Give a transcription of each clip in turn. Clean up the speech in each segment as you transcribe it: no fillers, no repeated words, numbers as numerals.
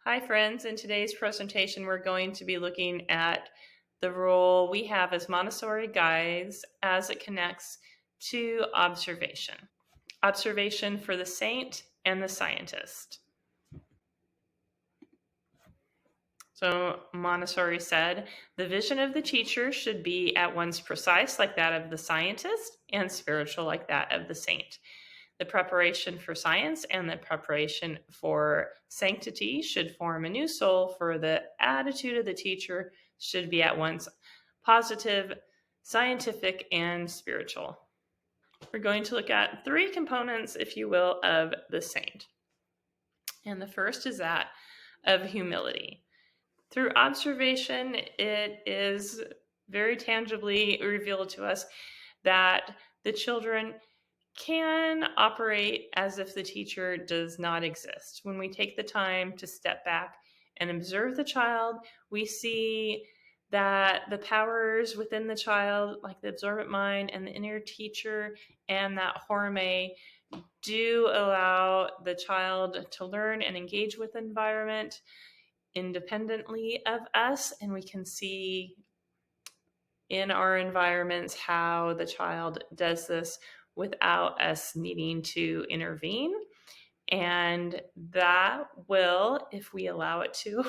Hi friends, in today's presentation we're going to be looking at the role we have as Montessori guides as it connects to observation. Observation for the saint and the scientist. So Montessori said, the vision of the teacher should be at once precise like that of the scientist and spiritual like that of the saint. The preparation for science and the preparation for sanctity should form a new soul, for the attitude of the teacher should be at once positive, scientific, and spiritual. We're going to look at three components, if you will, of the saint. And the first is that of humility. Through observation, it is very tangibly revealed to us that the children can operate as if the teacher does not exist. When we take the time to step back and observe the child, we see that the powers within the child, like the absorbent mind and the inner teacher and that horme, do allow the child to learn and engage with the environment independently of us. And we can see in our environments how the child does this without us needing to intervene. And that will, if we allow it to,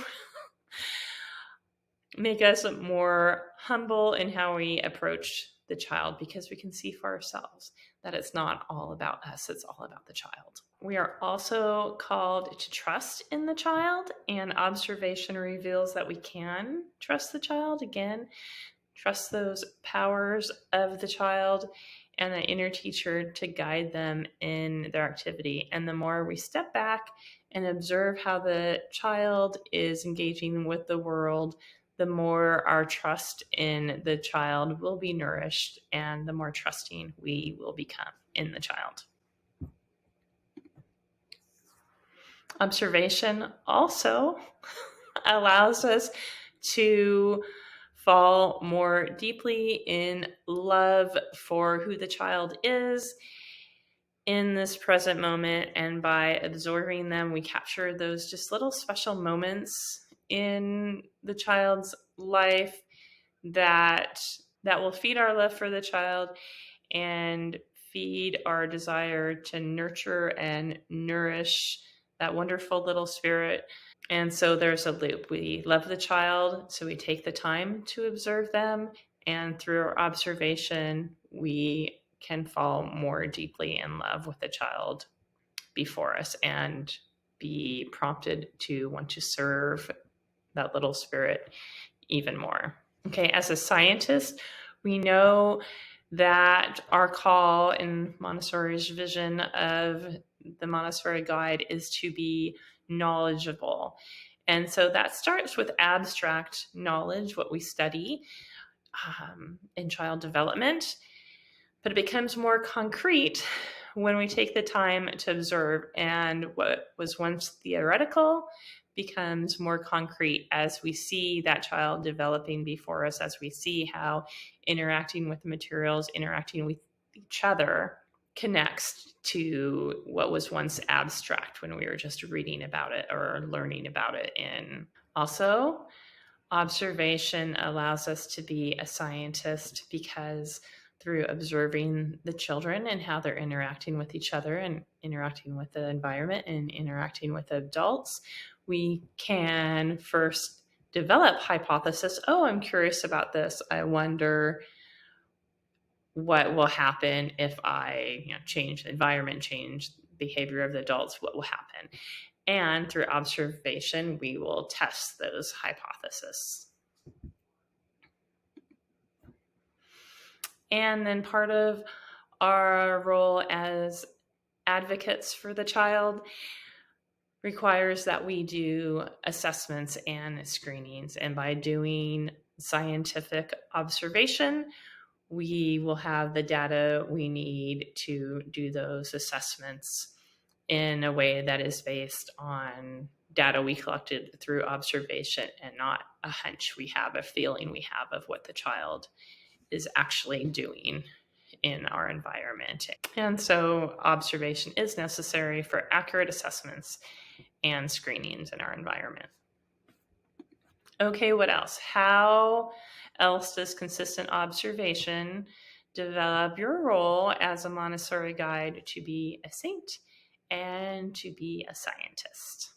make us more humble in how we approach the child, because we can see for ourselves that it's not all about us, it's all about the child. We are also called to trust in the child, and observation reveals that we can trust the child. Again, trust those powers of the child and the inner teacher to guide them in their activity. And the more we step back and observe how the child is engaging with the world, the more our trust in the child will be nourished and the more trusting we will become in the child. Observation also allows us to fall more deeply in love for who the child is in this present moment. And by absorbing them, we capture those just little special moments in the child's life that will feed our love for the child and feed our desire to nurture and nourish that wonderful little spirit. And so there's a loop. We love the child, so we take the time to observe them, and through our observation, we can fall more deeply in love with the child before us and be prompted to want to serve that little spirit even more. Okay, as a scientist, we know that our call in Montessori's vision of the Montessori guide is to be knowledgeable. And so that starts with abstract knowledge, what we study in child development, but it becomes more concrete when we take the time to observe, and what was once theoretical becomes more concrete as we see that child developing before us, as we see how interacting with the materials, interacting with each other connects to what was once abstract when we were just reading about it or learning about it. And also, observation allows us to be a scientist, because through observing the children and how they're interacting with each other and interacting with the environment and interacting with adults, we can first develop hypothesis. Oh, I'm curious about this. I wonder what will happen if I change the environment, change behavior of the adults, what will happen? And through observation, we will test those hypotheses. And then part of our role as advocates for the child requires that we do assessments and screenings. And by doing scientific observation, we will have the data we need to do those assessments in a way that is based on data we collected through observation and not a hunch we have, a feeling we have of what the child is actually doing in our environment. And so observation is necessary for accurate assessments and screenings in our environment. Okay, what else? How else does consistent observation develop your role as a Montessori guide to be a saint and to be a scientist?